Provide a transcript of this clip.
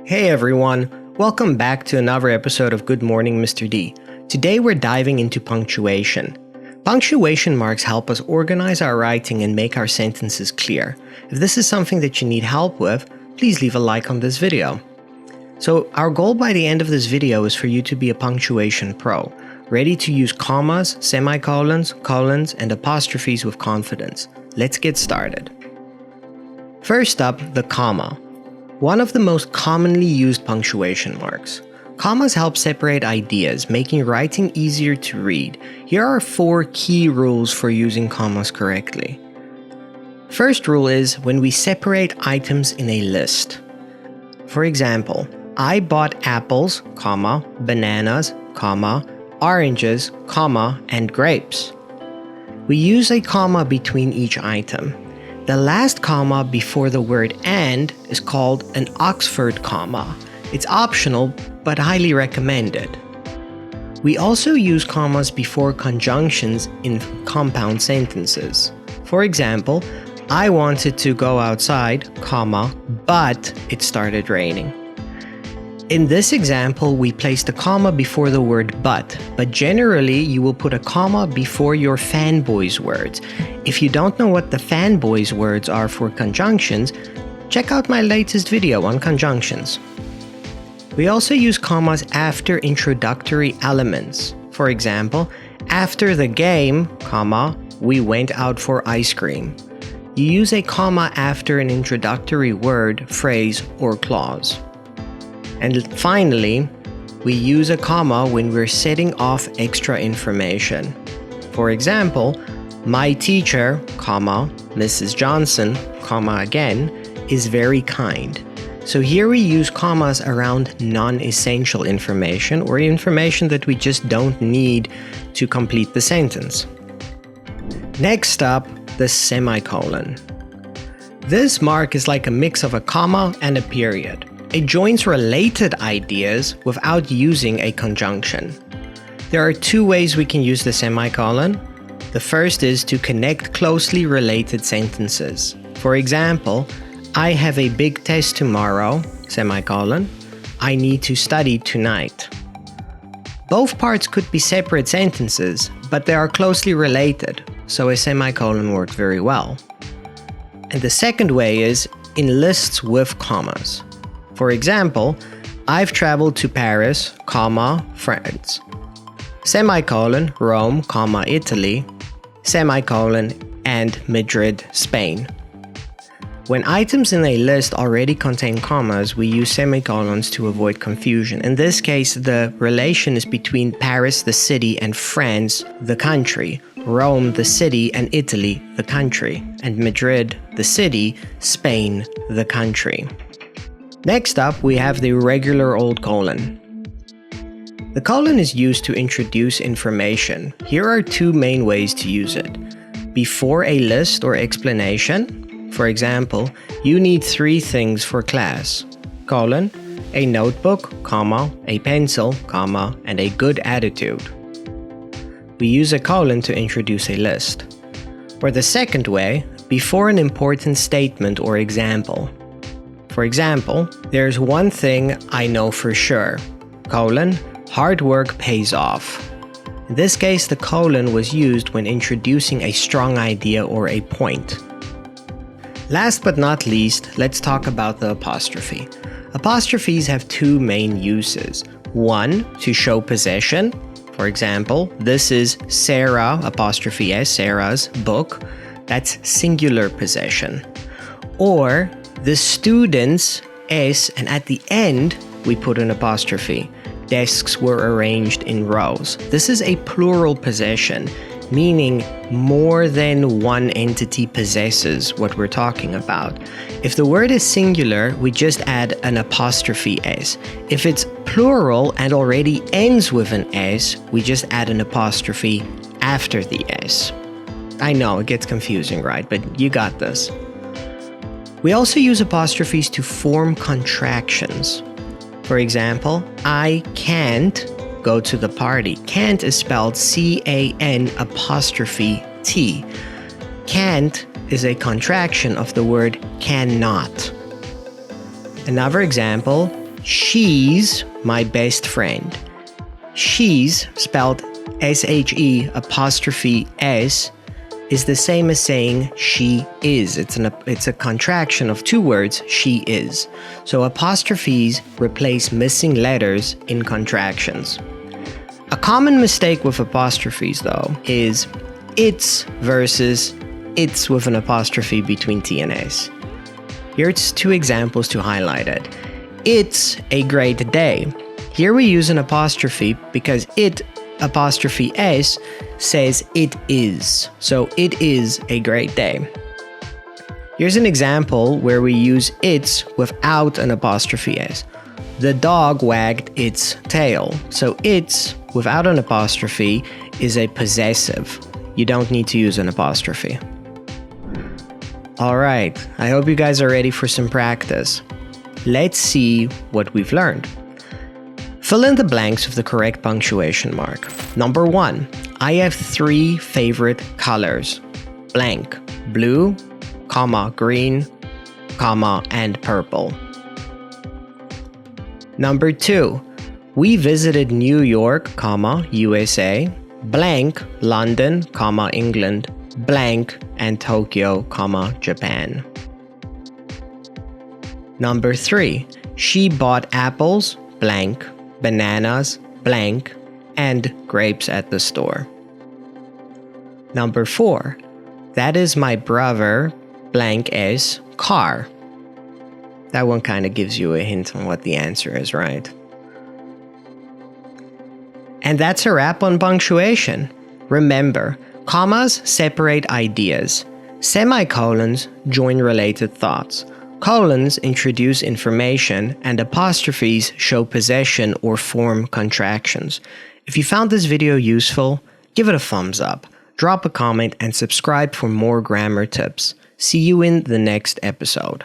Hey everyone, welcome back to another episode of Good Morning, Mr.D. Today we're diving into punctuation. Punctuation marks help us organize our writing and make our sentences clear. If this is something that you need help with, please leave a like on this video. So our goal by the end of this video is for you to be a punctuation pro, ready to use commas, semicolons, colons, and apostrophes with confidence. Let's get started. First up, the comma. One of the most commonly used punctuation marks. Commas help separate ideas, making writing easier to read. Here are 4 key rules for using commas correctly. First rule is when we separate items in a list. For example, I bought apples, comma, bananas, comma, oranges, comma, and grapes. We use a comma between each item. The last comma before the word "and" is called an Oxford comma. It's optional, but highly recommended. We also use commas before conjunctions in compound sentences. For example, I wanted to go outside, comma, but it started raining. In this example, we placed a comma before the word but generally you will put a comma before your fanboys words. If you don't know what the fanboys words are for conjunctions, check out my latest video on conjunctions. We also use commas after introductory elements. For example, after the game, comma, we went out for ice cream. You use a comma after an introductory word, phrase, or clause. And finally, we use a comma when we're setting off extra information. For example, my teacher, comma, Mrs. Johnson, comma again, is very kind. So here we use commas around non-essential information or information that we just don't need to complete the sentence. Next up, the semicolon. This mark is like a mix of a comma and a period. It joins related ideas without using a conjunction. There are 2 ways we can use the semicolon. The first is to connect closely related sentences. For example, I have a big test tomorrow, semicolon. I need to study tonight. Both parts could be separate sentences, but they are closely related, so a semicolon works very well. And the second way is in lists with commas. For example, I've traveled to Paris, comma, France. Semicolon, Rome, comma, Italy. Semicolon, and Madrid, Spain. When items in a list already contain commas, we use semicolons to avoid confusion. In this case, the relation is between Paris, the city, and France, the country. Rome, the city, and Italy, the country. And Madrid, the city, Spain, the country. Next up, we have the regular old colon. The colon is used to introduce information. Here are 2 main ways to use it. Before a list or explanation, for example, you need 3 things for class, colon, a notebook, comma, a pencil, comma, and a good attitude. We use a colon to introduce a list. Or the second way, before an important statement or example. For example, there's one thing I know for sure, colon, hard work pays off. In this case, the colon was used when introducing a strong idea or a point. Last but not least, let's talk about the apostrophe. Apostrophes have 2 main uses. One, to show possession. For example, this is Sarah, apostrophe S, Sarah's book. That's singular possession. Or the students, S, and at the end, we put an apostrophe. Desks were arranged in rows. This is a plural possession, meaning more than one entity possesses what we're talking about. If the word is singular, we just add an apostrophe S. If it's plural and already ends with an S, we just add an apostrophe after the S. I know, it gets confusing, right? But you got this. We also use apostrophes to form contractions. For example, I can't go to the party. Can't is spelled C-A-N apostrophe T. Can't is a contraction of the word cannot. Another example, she's my best friend. She's, spelled S-H-E apostrophe S, is the same as saying she is. It's a contraction of two words, she is. So apostrophes replace missing letters in contractions. A common mistake with apostrophes, though, is it's versus it's with an apostrophe between T and S. Here's two examples to highlight it. It's a great day. Here we use an apostrophe because it apostrophe S says it is. So it is a great day. Here's an example where we use it's without an apostrophe S. The dog wagged its tail. So it's without an apostrophe is a possessive. You don't need to use an apostrophe. Alright, I hope you guys are ready for some practice. Let's see what we've learned. Fill in the blanks with the correct punctuation mark. Number 1. I have 3 favorite colors. Blank, blue, comma, green, comma, and purple. Number 2. We visited New York, comma, USA, blank, London, comma, England, blank, and Tokyo, comma, Japan. Number 3. She bought apples, blank, bananas, blank, and grapes at the store. Number 4. That is my brother, blank S, car. That one kind of gives you a hint on what the answer is, right? And that's a wrap on punctuation. Remember, commas separate ideas. Semicolons join related thoughts. Colons introduce information, and apostrophes show possession or form contractions. If you found this video useful, give it a thumbs up, drop a comment, and subscribe for more grammar tips. See you in the next episode.